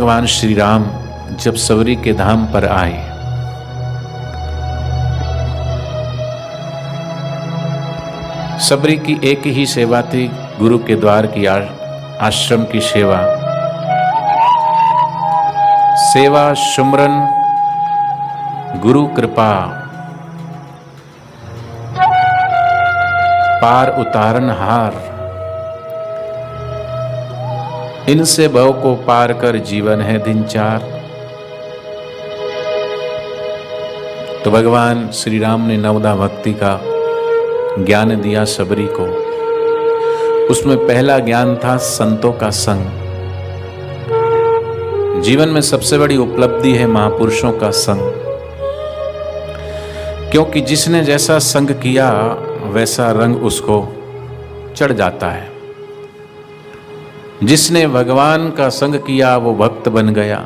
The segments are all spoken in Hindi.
भगवान श्री राम जब सबरी के धाम पर आए, सबरी की एक ही सेवा थी, गुरु के द्वार की आश्रम की सेवा, सेवा सुमरन गुरु कृपा, पार उतारन हार, इनसे भव को पार कर जीवन है दिन चार। तो भगवान श्री राम ने नवदा भक्ति का ज्ञान दिया सबरी को। उसमें पहला ज्ञान था संतों का संग। जीवन में सबसे बड़ी उपलब्धि है महापुरुषों का संग, क्योंकि जिसने जैसा संग किया वैसा रंग उसको चढ़ जाता है। जिसने भगवान का संग किया वो भक्त बन गया।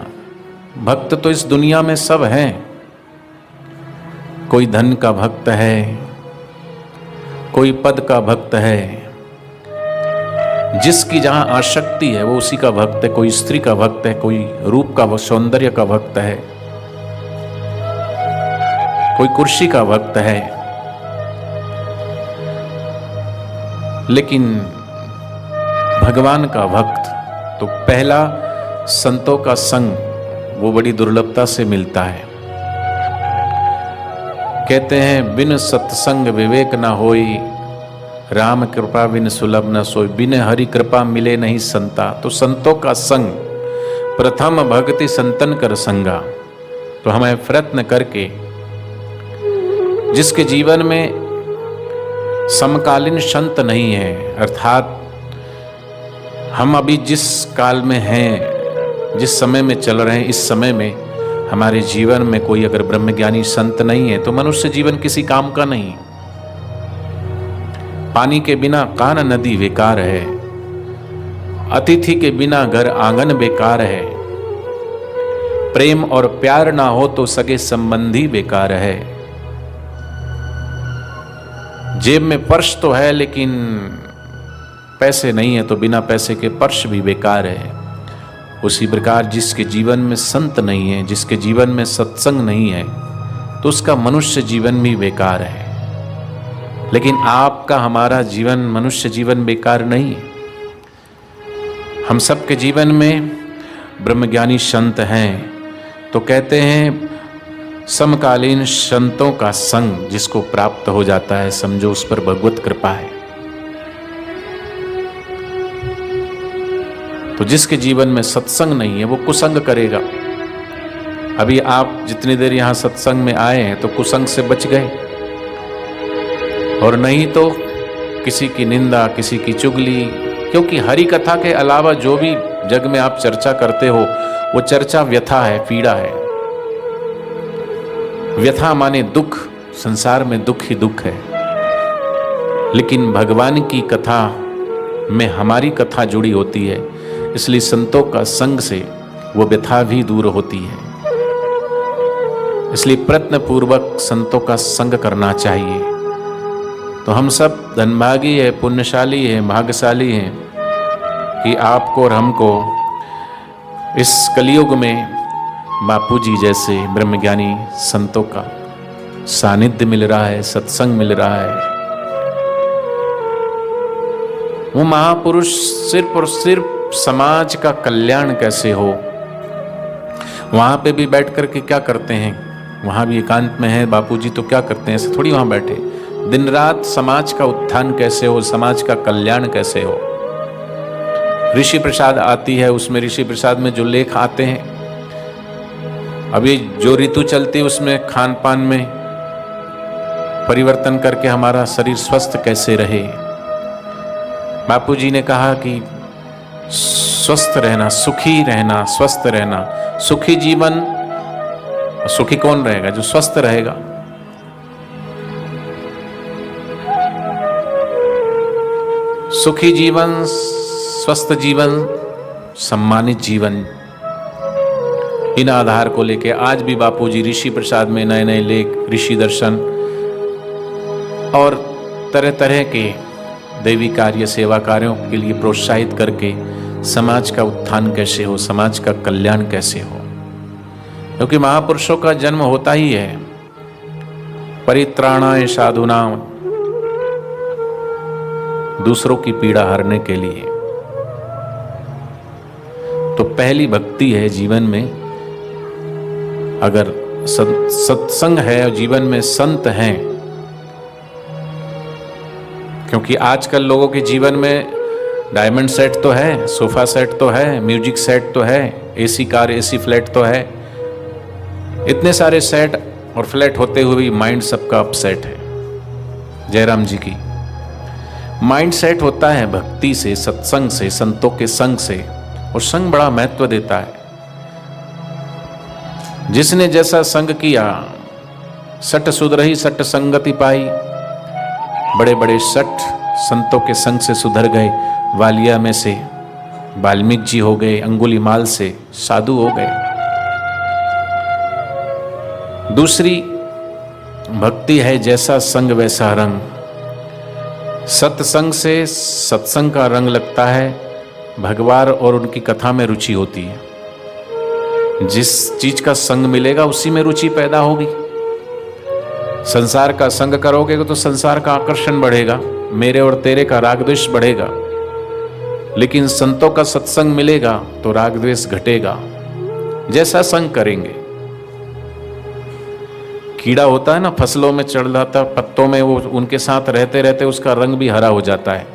भक्त तो इस दुनिया में सब हैं। कोई धन का भक्त है, कोई पद का भक्त है, जिसकी जहां आसक्ति है वो उसी का भक्त है। कोई स्त्री का भक्त है, कोई रूप का सौंदर्य का भक्त है, कोई कुर्सी का भक्त है। लेकिन भगवान का भक्त तो पहला संतों का संग वो बड़ी दुर्लभता से मिलता है। कहते हैं बिन सत्संग विवेक न होई, राम कृपा बिन सुलभ न सोई। बिन हरि कृपा मिले नहीं संता। तो संतों का संग, प्रथम भक्ति संतन कर संगा। तो हमें प्रयत्न करके जिसके जीवन में समकालीन संत नहीं है, अर्थात हम अभी जिस काल में हैं, जिस समय में चल रहे हैं, इस समय में हमारे जीवन में कोई अगर ब्रह्मज्ञानी संत नहीं है तो मनुष्य जीवन किसी काम का नहीं। पानी के बिना कान नदी बेकार है, अतिथि के बिना घर आंगन बेकार है, प्रेम और प्यार ना हो तो सगे संबंधी बेकार है। जेब में पर्स तो है लेकिन पैसे नहीं है तो बिना पैसे के पर्स भी बेकार है। उसी प्रकार जिसके जीवन में संत नहीं है, जिसके जीवन में सत्संग नहीं है, तो उसका मनुष्य जीवन भी बेकार है। लेकिन आपका हमारा जीवन, मनुष्य जीवन बेकार नहीं है। हम सबके जीवन में ब्रह्मज्ञानी संत हैं। तो कहते हैं समकालीन संतों का संग जिसको प्राप्त हो जाता है, समझो उस पर भगवत कृपा है। तो जिसके जीवन में सत्संग नहीं है वो कुसंग करेगा। अभी आप जितनी देर यहां सत्संग में आए हैं तो कुसंग से बच गए, और नहीं तो किसी की निंदा, किसी की चुगली। क्योंकि हरि कथा के अलावा जो भी जग में आप चर्चा करते हो वो चर्चा व्यथा है, पीड़ा है। व्यथा माने दुख, संसार में दुख ही दुख है। लेकिन भगवान की कथा में हमारी कथा जुड़ी होती है, इसलिए संतों का संग से वो व्यथा भी दूर होती है। इसलिए प्रयत्न पूर्वक संतों का संग करना चाहिए। तो हम सब धनभागी है, पुण्यशाली है, भाग्यशाली हैं कि आपको और हमको इस कलयुग में बापूजी जैसे ब्रह्मज्ञानी संतों का सानिध्य मिल रहा है, सत्संग मिल रहा है। वो महापुरुष सिर्फ और सिर्फ समाज का कल्याण कैसे हो, वहां पे भी बैठ करके क्या करते हैं, वहां भी एकांत में है बापूजी तो क्या करते हैं, ऐसे थोड़ी वहां बैठे। दिन रात समाज का उत्थान कैसे हो, समाज का कल्याण कैसे हो। ऋषि प्रसाद आती है, उसमें ऋषि प्रसाद में जो लेख आते हैं, अभी जो ऋतु चलती है उसमें खान पान में परिवर्तन करके हमारा शरीर स्वस्थ कैसे रहे। बापूजी ने कहा कि स्वस्थ रहना, सुखी रहना, स्वस्थ रहना। सुखी जीवन, सुखी कौन रहेगा? जो स्वस्थ रहेगा। सुखी जीवन, स्वस्थ जीवन, सम्मानित जीवन, इन आधार को लेके आज भी बापूजी ऋषि प्रसाद में नए नए लेख, ऋषि दर्शन और तरह तरह के दैवी कार्य, सेवा कार्यों के लिए प्रोत्साहित करके समाज का उत्थान कैसे हो, समाज का कल्याण कैसे हो। क्योंकि महापुरुषों का जन्म होता ही है परित्राणाय साधूनां, दूसरों की पीड़ा हरने के लिए। तो पहली भक्ति है जीवन में, अगर सत्संग है और जीवन में संत हैं। क्योंकि आजकल लोगों के जीवन में डायमंड सेट तो है, सोफा सेट तो है, म्यूजिक सेट तो है, एसी कार एसी फ्लैट तो है, इतने सारे सेट और फ्लैट होते हुए भी माइंड सबका अपसेट है। जयराम जी की माइंड सेट होता है भक्ति से, सत्संग से, संतों के संग से, और संग बड़ा महत्व देता है। जिसने जैसा संग किया, सट सुधरही सट संगति पाई। बड़े बड़े सट संतों के संग से सुधर गए। वालिया में से वाल्मीकि जी हो गए, अंगुलीमाल से साधु हो गए। दूसरी भक्ति है जैसा संग वैसा रंग। सत्संग से सत्संग का रंग लगता है, भगवान और उनकी कथा में रुचि होती है। जिस चीज का संग मिलेगा उसी में रुचि पैदा होगी। संसार का संग करोगे तो संसार का आकर्षण बढ़ेगा, मेरे और तेरे का राग द्वेष बढ़ेगा। लेकिन संतों का सत्संग मिलेगा तो राग द्वेष घटेगा। जैसा संग करेंगे। कीड़ा होता है ना, फसलों में चढ़ जाता, पत्तों में, वो उनके साथ रहते रहते उसका रंग भी हरा हो जाता है,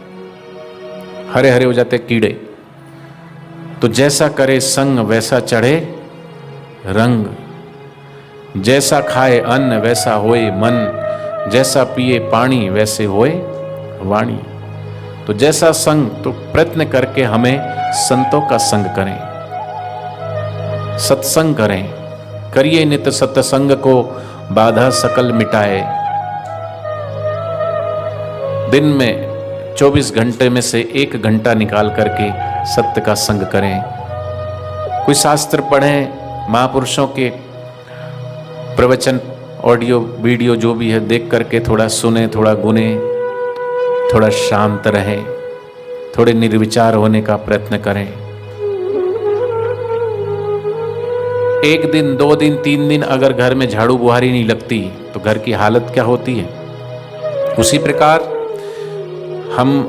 हरे हरे हो जाते कीड़े। तो जैसा करे संग वैसा चढ़े रंग, जैसा खाए अन्न वैसा होए मन, जैसा पिए पानी वैसे होए वाणी। तो जैसा संग, तो प्रयत्न करके हमें संतों का संग करें, सत्संग करें। करिए नित सत्संग को, बाधा सकल मिटाए। दिन में 24 घंटे में से 1 घंटा निकाल करके सत्य का संग करें। कोई शास्त्र पढ़ें, महापुरुषों के प्रवचन ऑडियो वीडियो जो भी है देख करके थोड़ा सुने, थोड़ा गुने, थोड़ा शांत रहे, थोड़े निर्विचार होने का प्रयत्न करें। 1 दिन 2 दिन 3 दिन अगर घर में झाड़ू बुहारी नहीं लगती तो घर की हालत क्या होती है। उसी प्रकार हम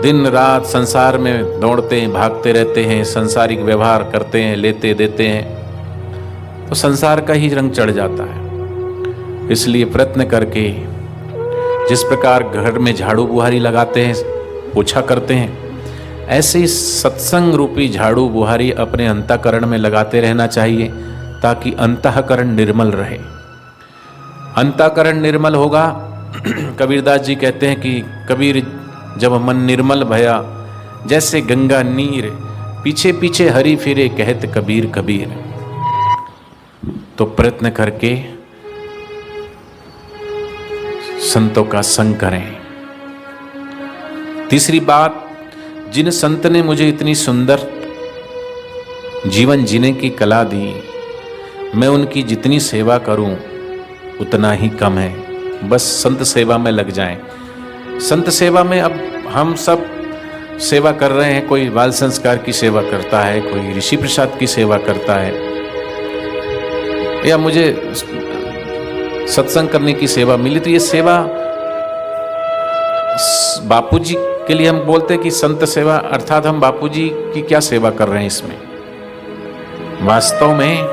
दिन रात संसार में दौड़ते हैं, भागते रहते हैं, सांसारिक व्यवहार करते हैं, लेते देते हैं, तो संसार का ही रंग चढ़ जाता है। इसलिए प्रयत्न करके जिस प्रकार घर में झाड़ू बुहारी लगाते हैं, पोछा करते हैं, ऐसे ही सत्संग रूपी झाड़ू बुहारी अपने अंतःकरण में लगाते रहना चाहिए, ताकि अंतःकरण निर्मल रहे। अंतःकरण निर्मल होगा। कबीरदास जी कहते हैं कि कबीर जब मन निर्मल भया, जैसे गंगा नीर, पीछे पीछे हरि फिरे, कहत कबीर कबीर। तो प्रयत्न करके संतों का संग करें। तीसरी बात, जिन संत ने मुझे इतनी सुंदर जीवन जीने की कला दी, मैं उनकी जितनी सेवा करूं उतना ही कम है। बस संत सेवा में लग जाएं। संत सेवा में अब हम सब सेवा कर रहे हैं। कोई बाल संस्कार की सेवा करता है, कोई ऋषि प्रसाद की सेवा करता है, या मुझे सत्संग करने की सेवा मिली। तो ये सेवा बापूजी के लिए हम बोलते हैं कि संत सेवा, अर्थात हम बापूजी की क्या सेवा कर रहे हैं इसमें। वास्तव में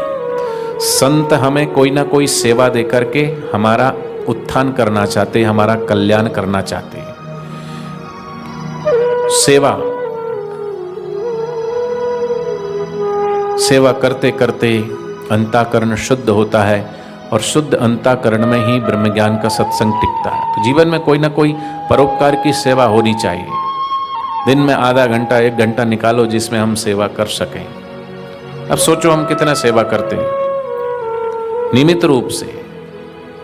संत हमें कोई ना कोई सेवा दे करके हमारा उत्थान करना चाहते हैं, हमारा कल्याण करना चाहते हैं। सेवा करते करते अंतःकरण शुद्ध होता है, और शुद्ध अंतःकरण में ही ब्रह्म ज्ञान का सत्संग टिकता है। तो जीवन में कोई ना कोई परोपकार की सेवा होनी चाहिए। दिन में आधा घंटा 1 घंटा निकालो जिसमें हम सेवा कर सकें। अब सोचो हम कितना सेवा करते हैं। नियमित रूप से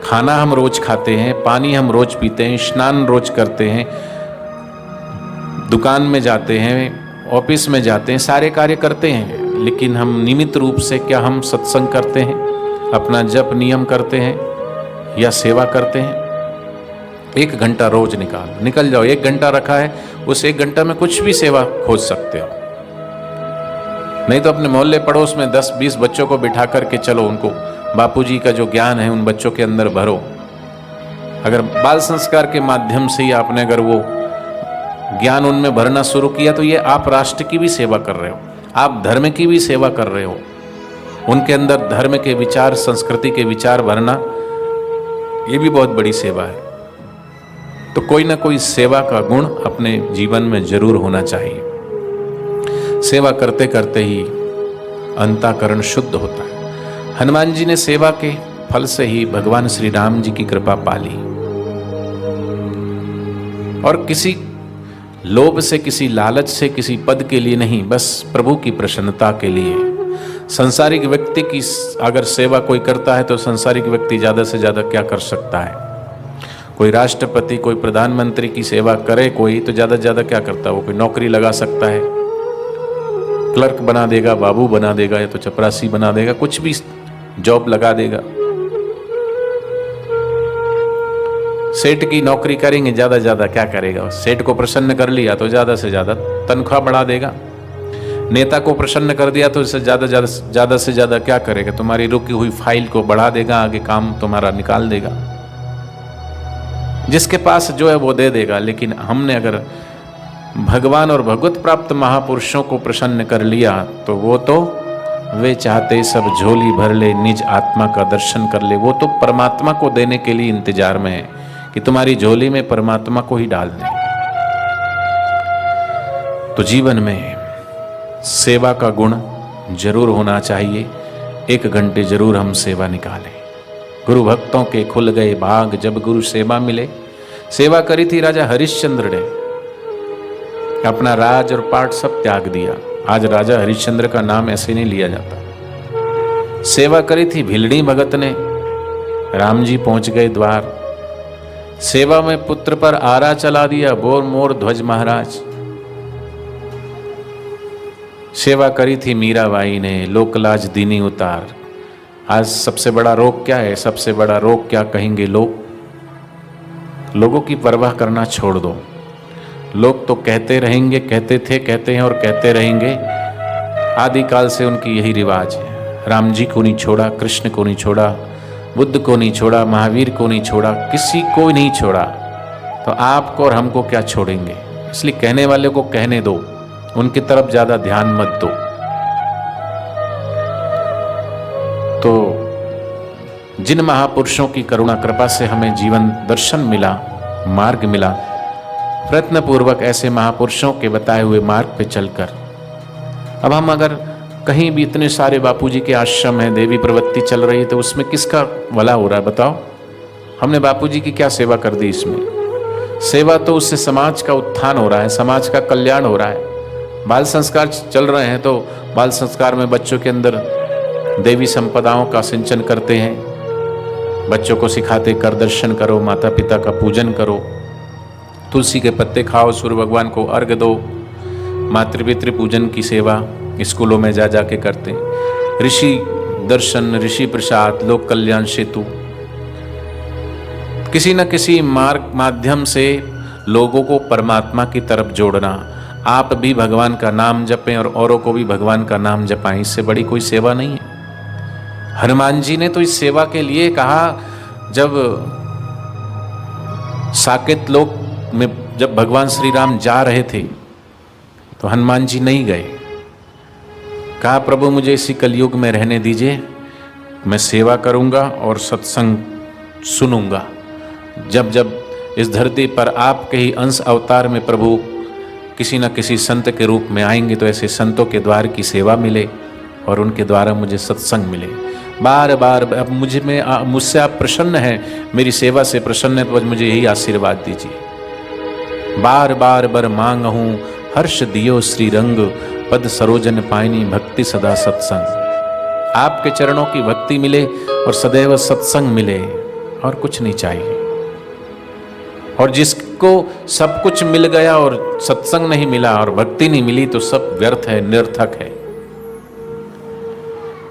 खाना हम रोज खाते हैं, पानी हम रोज पीते हैं, स्नान रोज करते हैं, दुकान में जाते हैं, ऑफिस में जाते हैं, सारे कार्य करते हैं। लेकिन हम नियमित रूप से क्या हम सत्संग करते हैं, अपना जप नियम करते हैं या सेवा करते हैं? 1 घंटा रोज निकल जाओ। 1 घंटा रखा है, उस 1 घंटा में कुछ भी सेवा खोज सकते हो। नहीं तो अपने मोहल्ले पड़ोस में 10-20 बच्चों को बिठा करके चलो, उनको बापूजी का जो ज्ञान है उन बच्चों के अंदर भरो। अगर बाल संस्कार के माध्यम से ही आपने अगर वो ज्ञान उनमें भरना शुरू किया तो ये आप राष्ट्र की भी सेवा कर रहे हो, आप धर्म की भी सेवा कर रहे हो। उनके अंदर धर्म के विचार, संस्कृति के विचार भरना, ये भी बहुत बड़ी सेवा है। तो कोई ना कोई सेवा का गुण अपने जीवन में जरूर होना चाहिए। सेवा करते करते ही अंतःकरण शुद्ध होता है। हनुमान जी ने सेवा के फल से ही भगवान श्री राम जी की कृपा पाली, और किसी लोभ से, किसी लालच से, किसी पद के लिए नहीं, बस प्रभु की प्रसन्नता के लिए। संसारिक व्यक्ति की अगर सेवा कोई करता है तो संसारिक व्यक्ति ज़्यादा से ज़्यादा क्या कर सकता है? कोई राष्ट्रपति, कोई प्रधानमंत्री की सेवा करे कोई, तो ज़्यादा से ज़्यादा क्या करता है? वो कोई नौकरी लगा सकता है, क्लर्क बना देगा, बाबू बना देगा, या तो चपरासी बना देगा, कुछ भी जॉब लगा देगा। सेठ की नौकरी करेंगे, ज़्यादा से ज़्यादा क्या करेगा? सेठ को प्रसन्न कर लिया तो ज़्यादा से ज़्यादा तनख्वाह बढ़ा देगा। नेता को प्रसन्न कर दिया तो इससे ज़्यादा से ज़्यादा क्या करेगा? तुम्हारी रुकी हुई फाइल को बढ़ा देगा, आगे काम तुम्हारा निकाल देगा। जिसके पास जो है वो दे देगा। लेकिन हमने अगर भगवान और भगवत प्राप्त महापुरुषों को प्रसन्न कर लिया तो वो तो वे चाहते सब झोली भर ले, निज आत्मा का दर्शन कर ले। वो तो परमात्मा को देने के लिए इंतजार में है कि तुम्हारी झोली में परमात्मा को ही डाल दें। तो जीवन में सेवा का गुण जरूर होना चाहिए। 1 घंटे जरूर हम सेवा निकालें। गुरु भक्तों के खुल गए बाग जब गुरु सेवा मिले। सेवा करी थी राजा हरिश्चंद्र ने, अपना राज और पाट सब त्याग दिया। आज राजा हरिश्चंद्र का नाम ऐसे नहीं लिया जाता। सेवा करी थी भिलड़ी भगत ने, राम जी पहुंच गए द्वार। सेवा में पुत्र पर आरा चला दिया, बोर मोर ध्वज महाराज। सेवा करी थी मीराबाई ने, लोकलाज दीनी उतार। आज सबसे बड़ा रोग क्या है? सबसे बड़ा रोग क्या कहेंगे लोग? लोगों की परवाह करना छोड़ दो। लोग तो कहते रहेंगे, कहते थे, कहते हैं और कहते रहेंगे। आदिकाल से उनकी यही रिवाज है। राम जी को नहीं छोड़ा, कृष्ण को नहीं छोड़ा, बुद्ध को नहीं छोड़ा, महावीर को नहीं छोड़ा, किसी को नहीं छोड़ा, तो आपको और हमको क्या छोड़ेंगे? इसलिए कहने वाले को कहने दो, उनकी तरफ ज्यादा ध्यान मत दो। तो जिन महापुरुषों की करुणा कृपा से हमें जीवन दर्शन मिला, मार्ग मिला, प्रयत्न पूर्वक ऐसे महापुरुषों के बताए हुए मार्ग पे चलकर अब हम अगर कहीं भी, इतने सारे बापूजी के आश्रम हैं, देवी प्रवृत्ति चल रही है, तो उसमें किसका भला हो रहा है? बताओ, हमने बापूजी की क्या सेवा कर दी इसमें? सेवा तो उससे समाज का उत्थान हो रहा है, समाज का कल्याण हो रहा है। बाल संस्कार चल रहे हैं तो बाल संस्कार में बच्चों के अंदर देवी संपदाओं का सिंचन करते हैं। बच्चों को सिखाते कर दर्शन करो, माता पिता का पूजन करो, तुलसी के पत्ते खाओ, सूर्य भगवान को अर्घ दो, मातृपितृ पूजन की सेवा स्कूलों में जा के करते हैं। ऋषि दर्शन, ऋषि प्रसाद, लोक कल्याण सेतु, किसी न किसी मार्ग माध्यम से लोगों को परमात्मा की तरफ जोड़ना। आप भी भगवान का नाम जपें और औरों को भी भगवान का नाम जपाएं, इससे बड़ी कोई सेवा नहीं है। हनुमान जी ने तो इस सेवा के लिए कहा, जब साकेत लोक में जब भगवान श्री राम जा रहे थे तो हनुमान जी नहीं गए। कहा, प्रभु मुझे इसी कलयुग में रहने दीजिए, मैं सेवा करूंगा और सत्संग सुनूंगा। जब जब इस धरती पर आपके ही अंश अवतार में प्रभु किसी न किसी संत के रूप में आएंगे तो ऐसे संतों के द्वार की सेवा मिले और उनके द्वारा मुझे सत्संग मिले। बार बार अब मुझसे आप प्रसन्न हैं, मेरी सेवा से प्रसन्न है, तो मुझे यही आशीर्वाद दीजिए। बार बार बर मांग हूँ हर्ष दियो श्री रंग, पद सरोजन पायनी भक्ति सदा सत्संग। आपके चरणों की भक्ति मिले और सदैव सत्संग मिले, और कुछ नहीं चाहिए। और जिसको सब कुछ मिल गया और सत्संग नहीं मिला और भक्ति नहीं मिली तो सब व्यर्थ है, निरर्थक है।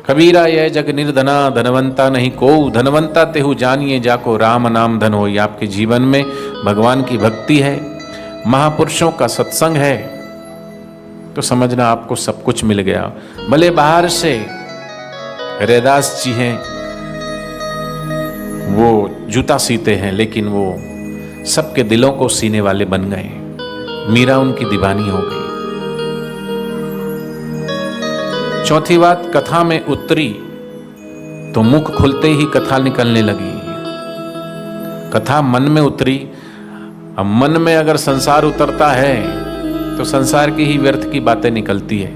कबीरा यह जग निर्धना, धनवंता नहीं को, धनवंता तेहु जानिए जाको राम नाम धन होई। आपके जीवन में भगवान की भक्ति है, महापुरुषों का सत्संग है, तो समझना आपको सब कुछ मिल गया। भले बाहर से रैदास जी हैं, वो जूता सीते हैं, लेकिन वो सबके दिलों को सीने वाले बन गए। मीरा उनकी दीवानी हो गई। चौथी बात, कथा में उतरी तो मुख खुलते ही कथा निकलने लगी। कथा मन में उतरी। अब मन में अगर संसार उतरता है तो संसार की ही व्यर्थ की बातें निकलती है।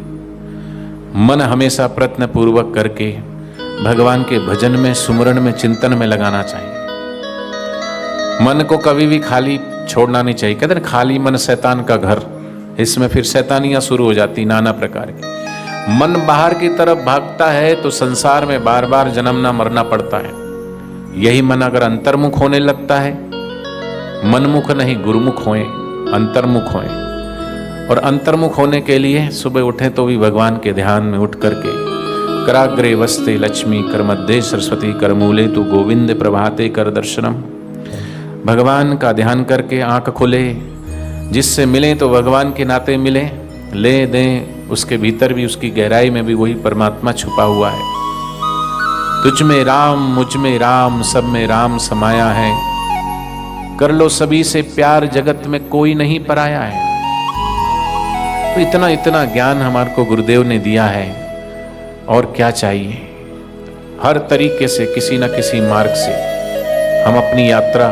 मन हमेशा प्रयत्न पूर्वक करके भगवान के भजन में, सुमरन में, चिंतन में लगाना चाहिए। मन को कभी भी खाली छोड़ना नहीं चाहिए। कहते हैं खाली मन शैतान का घर, इसमें फिर शैतानियां शुरू हो जाती नाना प्रकार की। मन बाहर की तरफ भागता है तो संसार में बार बार जन्मना मरना पड़ता है। यही मन अगर अंतर्मुख होने लगता है, मनमुख नहीं गुरुमुख होए, अंतर्मुख होए। और अंतर्मुख होने के लिए सुबह उठे तो भी भगवान के ध्यान में उठ करके कराग्रे वस्ते लक्ष्मी कर मध्य सरस्वती कर मूले तू गोविंद प्रभाते कर दर्शनम। भगवान का ध्यान करके आंख खुले, जिससे मिले तो भगवान के नाते मिले, ले दें, उसके भीतर भी उसकी गहराई में भी वही परमात्मा छुपा हुआ है। तुझ में राम, मुझ में राम, सब में राम समाया है। कर लो सभी से प्यार, जगत में कोई नहीं पराया है। तो इतना इतना ज्ञान हमारे को गुरुदेव ने दिया है, और क्या चाहिए। हर तरीके से किसी न किसी मार्ग से हम अपनी यात्रा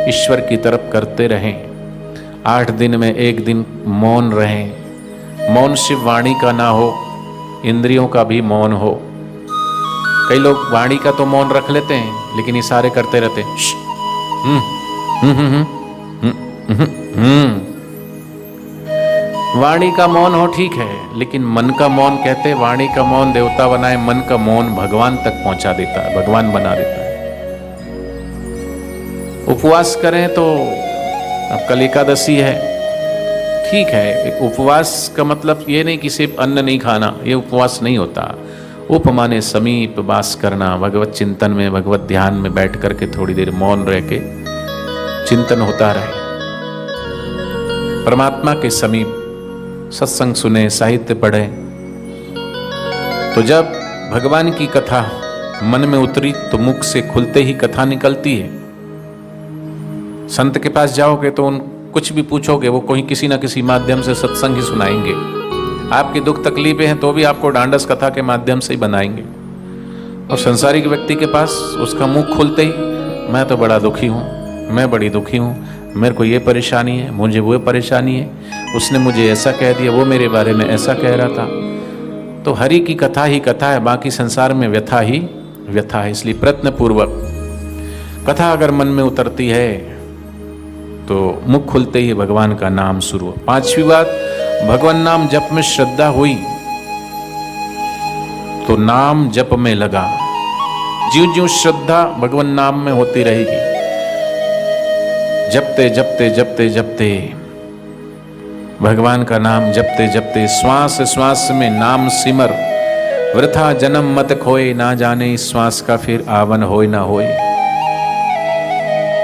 ईश्वर की तरफ करते रहें। 8 दिन में 1 दिन मौन रहें। मौन सिर्फ वाणी का ना हो, इंद्रियों का भी मौन हो। कई लोग वाणी का तो मौन रख लेते हैं, लेकिन इशारे करते रहते हैं। वाणी का मौन हो ठीक है, लेकिन मन का मौन कहते हैं, वाणी का मौन देवता बनाए, मन का मौन भगवान तक पहुंचा देता है, भगवान बना देता है। उपवास करें तो अब कल एकादशी है, ठीक है। उपवास का मतलब ये नहीं कि सिर्फ अन्न नहीं खाना, ये उपवास नहीं होता। उप माने समीप वास करना, भगवत चिंतन में, भगवत ध्यान में बैठ करके थोड़ी देर मौन रह के चिंतन होता रहे, परमात्मा के समीप सत्संग सुने, साहित्य पढ़े। तो जब भगवान की कथा मन में उतरी तो मुख से खुलते ही कथा निकलती है। संत के पास जाओगे तो उन कुछ भी पूछोगे, वो कोई किसी ना किसी माध्यम से सत्संग ही सुनाएंगे। आपकी दुख तकलीफें हैं तो भी आपको डांडस कथा के माध्यम से ही बनाएंगे। और संसारिक व्यक्ति के पास उसका मुंह खुलते ही, मैं तो बड़ा दुखी हूँ, मैं बड़ी दुखी हूँ, मेरे को ये परेशानी है, मुझे वो परेशानी है, उसने मुझे ऐसा कह दिया, वो मेरे बारे में ऐसा कह रहा था। तो हरि की कथा ही कथा है, बाकी संसार में व्यथा ही व्यथा है। इसलिए प्रयत्न पूर्वक कथा अगर मन में उतरती है तो मुख खुलते ही भगवान का नाम शुरू। 5वीं बात, भगवान नाम जप में श्रद्धा हुई तो नाम जप में लगा। ज्यों ज्यों श्रद्धा भगवान नाम में होती रहेगी, जपते जपते जपते जपते भगवान का नाम जपते जपते श्वास श्वास में नाम सिमर। वृथा जन्म मत खोए, ना जाने श्वास का फिर आवन होए ना होए।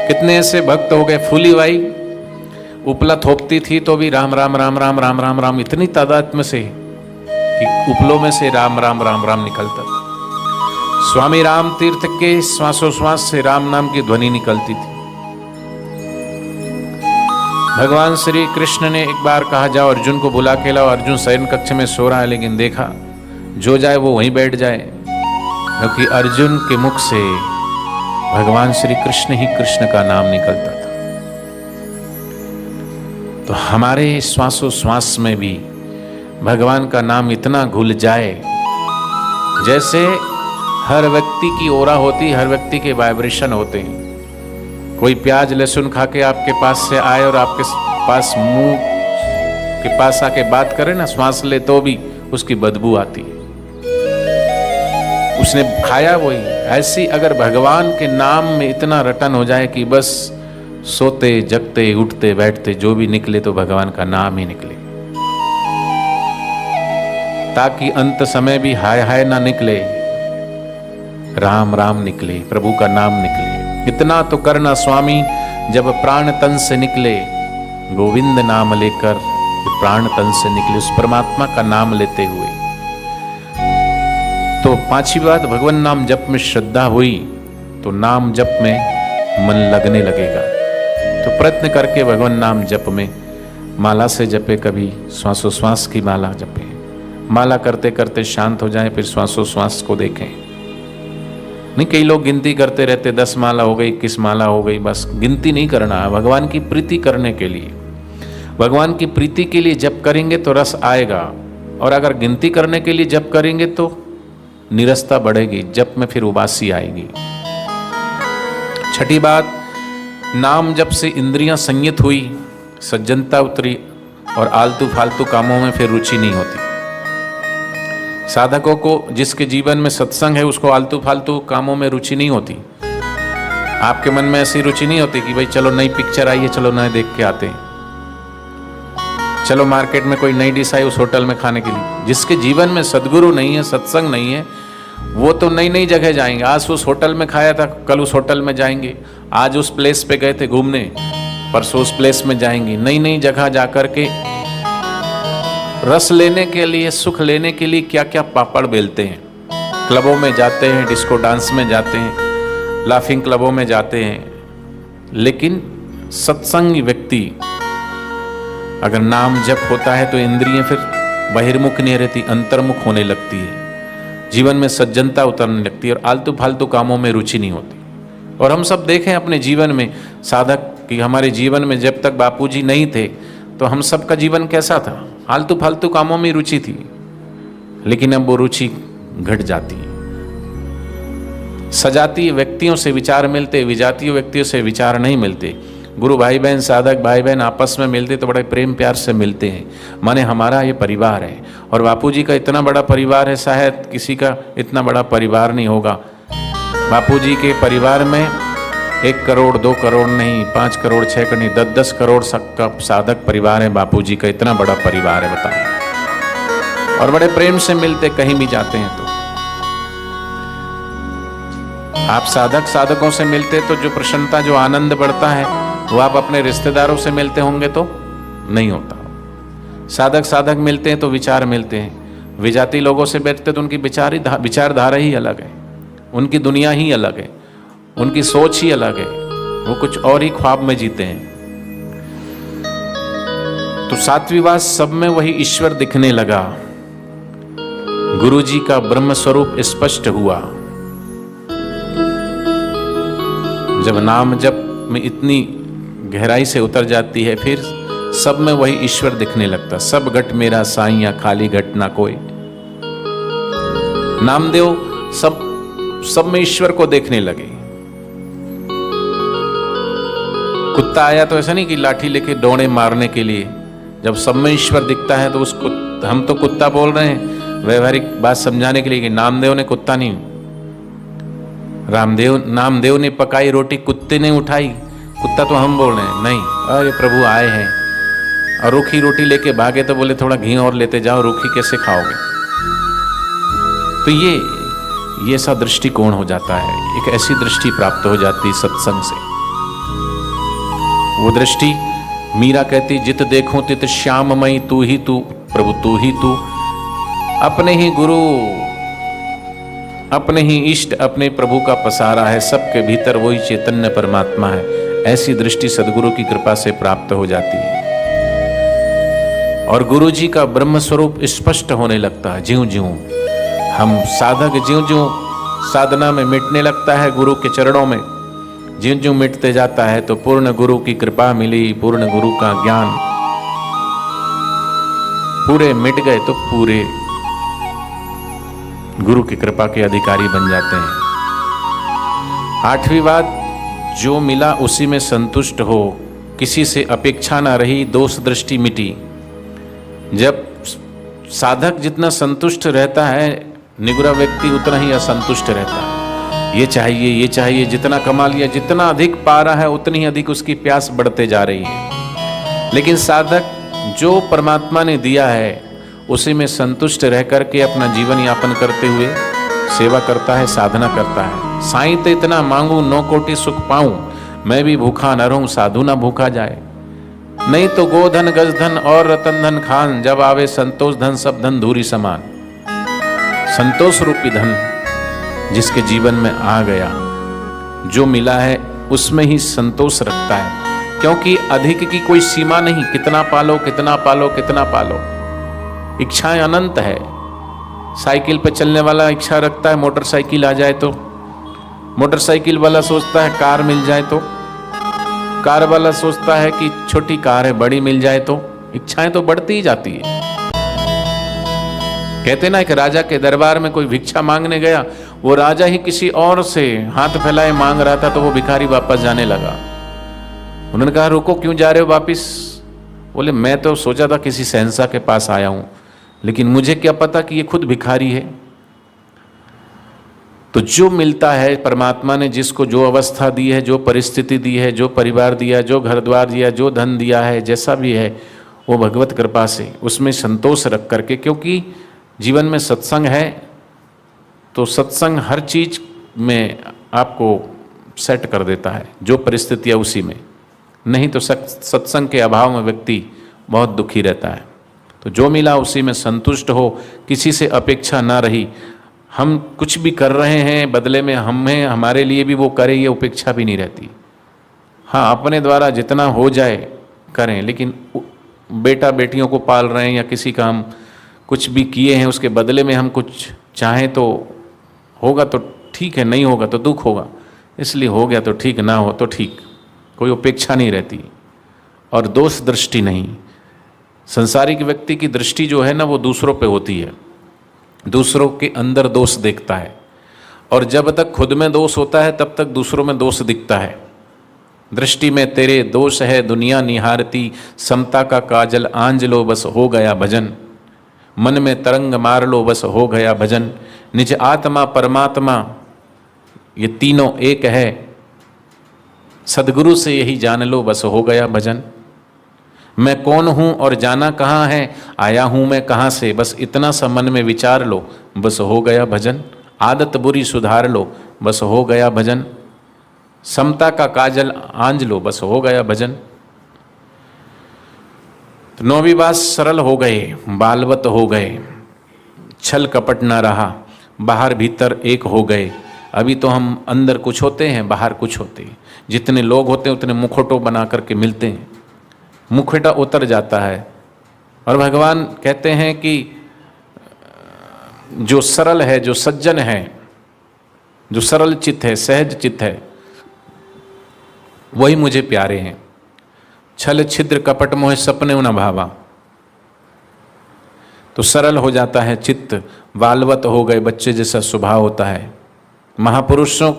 कितने ऐसे भक्त हो गए, फूली बाई उपला थोपती थी तो भी राम राम राम राम राम राम राम, इतनी तादाद में से कि उपलों में से राम राम राम राम निकलता था। स्वामी राम तीर्थ के श्वासोश्वास से राम नाम की ध्वनि निकलती थी। भगवान श्री कृष्ण ने एक बार कहा, जाओ अर्जुन को बुला के लाओ। अर्जुन शयन कक्ष में सो रहा है, लेकिन देखा जो जाए वो वहीं बैठ जाए, क्योंकि अर्जुन के मुख से भगवान श्री कृष्ण ही कृष्ण का नाम निकलता था। तो हमारे श्वासोश्वास में भी भगवान का नाम इतना घुल जाए, जैसे हर व्यक्ति की ओरा होती, हर व्यक्ति के वाइब्रेशन होते हैं। कोई प्याज लहसुन खा के आपके पास से आए और आपके पास मुंह के पास आके बात करे ना, श्वास ले तो भी उसकी बदबू आती है, उसने खाया वही। ऐसी अगर भगवान के नाम में इतना रटन हो जाए कि बस सोते जगते उठते बैठते जो भी निकले तो भगवान का नाम ही निकले, ताकि अंत समय भी हाय हाय ना निकले, राम राम निकले, प्रभु का नाम निकले। इतना तो करना स्वामी, जब प्राण तन से निकले गोविंद नाम लेकर प्राण तन से निकले उस परमात्मा का नाम लेते हुए। तो पांचवी बात, भगवान नाम जप में श्रद्धा हुई तो नाम जप में मन लगने लगेगा। तो प्रयत्न करके भगवान नाम जप में माला से जपे, कभी श्वासोश्वास की माला जपे, माला करते करते शांत हो जाए, फिर श्वासोश्वास को देखें। नहीं, कई लोग गिनती करते रहते, 10 माला हो गई, 21 माला हो गई, बस गिनती नहीं करना है। भगवान की प्रीति करने के लिए, भगवान की प्रीति के लिए जप करेंगे तो रस आएगा, और अगर गिनती करने के लिए जप करेंगे तो निरसता बढ़ेगी, जप में फिर उबासी आएगी। छठी बात, नाम जप से इंद्रियां संयत हुई, सज्जनता उतरी और आलतू फालतू कामों में फिर रुचि नहीं होती। साधकों को जिसके जीवन में सत्संग है उसको आलतू फालतू कामों में रुचि नहीं होती। आपके मन में ऐसी रुचि नहीं होती कि भाई चलो नई पिक्चर आई है, चलो नए देख के आते हैं, चलो मार्केट में कोई नई डिश आई उस होटल में खाने के लिए। जिसके जीवन में सदगुरु नहीं है, सत्संग नहीं है, वो तो नई नई जगह जाएंगे। आज उस होटल में खाया था, कल उस होटल में जाएंगे, आज उस प्लेस पे गए थे घूमने, परसों उस प्लेस में जाएंगे। नई नई जगह जाकर के रस लेने के लिए, सुख लेने के लिए क्या क्या पापड़ बेलते हैं। क्लबों में जाते हैं, डिस्को डांस में जाते हैं, लाफिंग क्लबों में जाते हैं, लेकिन सत्संगी व्यक्ति अगर नाम जप होता है तो इंद्रियां फिर बहिर्मुख नहीं रहती, अंतर्मुख होने लगती है, जीवन में सज्जनता उतरने लगती है और आलतू फालतू कामों में रुचि नहीं होती। और हम सब देखें अपने जीवन में साधक कि हमारे जीवन में जब तक बापूजी नहीं थे तो हम सब का जीवन कैसा था, आलतू फालतू कामों में रुचि थी, लेकिन अब वो रुचि घट जाती है। सजातीय व्यक्तियों से विचार मिलते, विजातीय व्यक्तियों से विचार नहीं मिलते। गुरु भाई बहन, साधक भाई बहन आपस में मिलते तो बड़े प्रेम प्यार से मिलते हैं, माने हमारा ये परिवार है। और बापूजी का इतना बड़ा परिवार है, शायद किसी का इतना बड़ा परिवार नहीं होगा। बापूजी के परिवार में 1 करोड़ 2 करोड़ नहीं, 5 करोड़ 6 करोड़ नहीं, 10-10 करोड़ का साधक परिवार है बापूजी का, इतना बड़ा परिवार है, बताओ। और बड़े प्रेम से मिलते, कहीं भी जाते हैं तो। आप साधकों से मिलते तो जो प्रसन्नता, जो आनंद बढ़ता है वो आप अपने रिश्तेदारों से मिलते होंगे तो नहीं होता। साधक मिलते हैं तो विचार मिलते हैं। विजाती लोगों से बैठते तो उनकी विचारधारा ही अलग है, उनकी दुनिया ही अलग है, उनकी सोच ही अलग है, वो कुछ और ही ख्वाब में जीते हैं। तो 7वीं बात, सब में वही ईश्वर दिखने लगा, गुरुजी का ब्रह्म स्वरूप स्पष्ट हुआ। जब नाम जप में इतनी गहराई से उतर जाती है, फिर सब में वही ईश्वर दिखने लगता। सब घट मेरा साईं, खाली घट ना कोई। नामदेव सब में ईश्वर को देखने लगे। कुत्ता आया तो ऐसा नहीं कि लाठी लेके दौड़े मारने के लिए। जब सब में ईश्वर दिखता है तो उसको हम तो कुत्ता बोल रहे हैं व्यवहारिक बात समझाने के लिए, कि नामदेव ने कुत्ता नहीं, नामदेव ने पकाई रोटी कुत्ते ने उठाई, कुत्ता तो हम बोल रहे हैं। नहीं, अरे प्रभु आए हैं और रूखी रोटी लेके भागे तो बोले थोड़ा घी और लेते जाओ, रूखी कैसे खाओगे। तो ये ऐसा दृष्टिकोण हो जाता है, एक ऐसी दृष्टि प्राप्त हो जाती है सत्संग से। वो दृष्टि मीरा कहती, जित देखूं तित श्याममयी, तू ही तू प्रभु, तू ही तू। अपने ही गुरु, अपने ही इष्ट, अपने प्रभु का पसारा है, सबके भीतर वही चैतन्य परमात्मा है। ऐसी दृष्टि सदगुरु की कृपा से प्राप्त हो जाती है और गुरु जी का ब्रह्म स्वरूप स्पष्ट होने लगता है। ज्यों ज्यों हम साधक, ज्यों ज्यों साधना में मिटने लगता है गुरु के चरणों में, ज्यों ज्यों मिटते जाता है तो पूर्ण गुरु की कृपा मिली, पूर्ण गुरु का ज्ञान, पूरे मिट गए तो पूरे गुरु की कृपा के अधिकारी बन जाते हैं। 8वीं बात, जो मिला उसी में संतुष्ट हो, किसी से अपेक्षा ना रही, दोष दृष्टि मिटी। जब साधक जितना संतुष्ट रहता है, निगुरा व्यक्ति उतना ही असंतुष्ट रहता है। ये चाहिए, जितना कमा लिया, जितना अधिक पा रहा है उतनी ही अधिक उसकी प्यास बढ़ते जा रही है। लेकिन साधक जो परमात्मा ने दिया है उसी में संतुष्ट रह करके अपना जीवन यापन करते हुए सेवा करता है, साधना करता है। साईं तो इतना मांगू 9 कोटि सुख पाऊं, मैं भी भूखा न रहूं, साधु ना भूखा जाए। नहीं तो गोधन गजधन और रतन धन खान, जब आवे संतोष धन सब धन धूरी समान। संतोष रूपी धन जिसके जीवन में आ गया, जो मिला है उसमें ही संतोष रखता है, क्योंकि अधिक की कोई सीमा नहीं। कितना पालो कितना पालो कितना पालो, इच्छाएं अनंत है। साइकिल पे चलने वाला इच्छा रखता है मोटरसाइकिल आ जाए तो, मोटरसाइकिल वाला सोचता है कार मिल जाए तो, कार वाला सोचता है कि छोटी कार है बड़ी मिल जाए तो। इच्छाएं तो बढ़ती ही जाती है। कहते ना कि राजा के दरबार में कोई भिक्षा मांगने गया, वो राजा ही किसी और से हाथ फैलाए मांग रहा था, तो वो भिखारी वापस जाने लगा। उन्होंने कहा रुको, क्यों जा रहे हो वापिस? बोले मैं तो सोचा था किसी शहंशाह के पास आया हूं, लेकिन मुझे क्या पता कि ये खुद भिखारी है। तो जो मिलता है परमात्मा ने जिसको जो अवस्था दी है, जो परिस्थिति दी है, जो परिवार दिया, जो घर द्वार दिया, जो धन दिया है, जैसा भी है वो भगवत कृपा से उसमें संतोष रख करके, क्योंकि जीवन में सत्संग है तो सत्संग हर चीज में आपको सेट कर देता है, जो परिस्थिति है उसी में। नहीं तो सत्संग के अभाव में व्यक्ति बहुत दुखी रहता है। तो जो मिला उसी में संतुष्ट हो, किसी से अपेक्षा ना रही। हम कुछ भी कर रहे हैं बदले में हमें हमारे लिए भी वो करे, ये उपेक्षा भी नहीं रहती। हाँ, अपने द्वारा जितना हो जाए करें, लेकिन बेटा बेटियों को पाल रहे हैं या किसी का हम कुछ भी किए हैं उसके बदले में हम कुछ चाहें तो होगा तो ठीक है, नहीं होगा तो दुख होगा। इसलिए हो गया तो ठीक, ना हो तो ठीक, कोई उपेक्षा नहीं रहती और दोष दृष्टि नहीं। संसारिक व्यक्ति की दृष्टि जो है ना वो दूसरों पे होती है, दूसरों के अंदर दोष देखता है, और जब तक खुद में दोष होता है तब तक दूसरों में दोष दिखता है। दृष्टि में तेरे दोष है दुनिया निहारती, समता का काजल आंज लो बस हो गया भजन। मन में तरंग मार लो बस हो गया भजन। निज आत्मा परमात्मा ये तीनों एक है, सदगुरु से यही जान लो बस हो गया भजन। मैं कौन हूँ और जाना कहाँ है, आया हूँ मैं कहाँ से, बस इतना सा मन में विचार लो बस हो गया भजन। आदत बुरी सुधार लो बस हो गया भजन। समता का काजल आंज लो बस हो गया भजन। तो नौवीं बात, सरल हो गए, बालवत हो गए, छल कपट ना रहा, बाहर भीतर एक हो गए। अभी तो हम अंदर कुछ होते हैं बाहर कुछ होते हैं। जितने लोग होते हैं उतने मुखौटों बना करके मिलते हैं, मुखौटा उतर जाता है। और भगवान कहते हैं कि जो सरल है, जो सज्जन है, जो सरल चित्त है, सहज चित्त है, वही मुझे प्यारे हैं। छल छिद्र कपट मोह सपने न भावा। तो सरल हो जाता है चित्त, बालवत हो गए, बच्चे जैसा स्वभाव होता है। महापुरुषों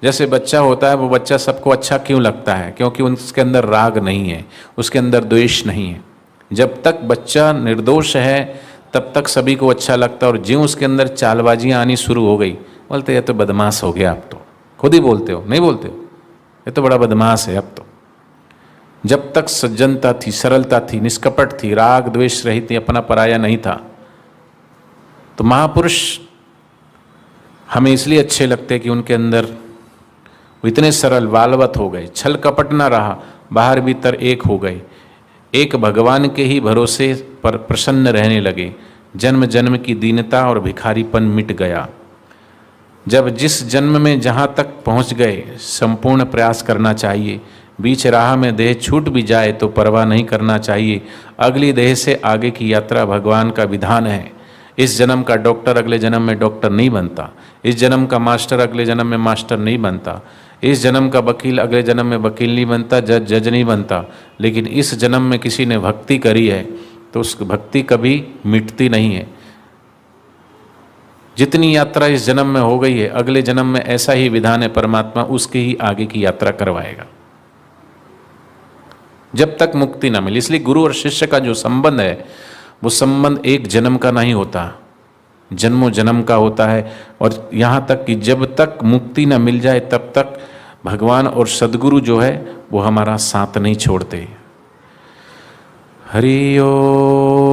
जैसे बच्चा होता है, वो बच्चा सबको अच्छा क्यों लगता है? क्योंकि उसके अंदर राग नहीं है, उसके अंदर द्वेष नहीं है। जब तक बच्चा निर्दोष है तब तक सभी को अच्छा लगता है, और ज्यों उसके अंदर चालबाजियाँ आनी शुरू हो गई, बोलते ये तो बदमाश हो गया। अब तो खुद ही बोलते हो, नहीं बोलते हो, ये तो बड़ा बदमाश है अब तो। जब तक सज्जनता थी, सरलता थी, निष्कपट थी, राग द्वेष रहित थी, अपना पराया नहीं था, तो महापुरुष हमें इसलिए अच्छे लगते कि उनके अंदर वो इतने सरल बालवत हो गए, छल कपट ना रहा, बाहर भीतर एक हो गए, एक भगवान के ही भरोसे पर प्रसन्न रहने लगे। जन्म जन्म की दीनता और भिखारीपन मिट गया। जब जिस जन्म में जहाँ तक पहुँच गए, संपूर्ण प्रयास करना चाहिए। बीच राह में देह छूट भी जाए तो परवाह नहीं करना चाहिए। अगली देह से आगे की यात्रा भगवान का विधान है। इस जन्म का डॉक्टर अगले जन्म में डॉक्टर नहीं बनता, इस जन्म का मास्टर अगले जन्म में मास्टर नहीं बनता, इस जन्म का वकील अगले जन्म में वकील नहीं बनता, जज नहीं बनता। लेकिन इस जन्म में किसी ने भक्ति करी है तो उस भक्ति कभी मिटती नहीं है। जितनी यात्रा इस जन्म में हो गई है, अगले जन्म में ऐसा ही विधान है, परमात्मा उसकी ही आगे की यात्रा करवाएगा जब तक मुक्ति ना मिले। इसलिए गुरु और शिष्य का जो संबंध है वो संबंध एक जन्म का नहीं होता, जन्मों जन्म का होता है। और यहाँ तक कि जब तक मुक्ति ना मिल जाए तब तक भगवान और सद्गुरु जो है वो हमारा साथ नहीं छोड़ते। हरि ओम।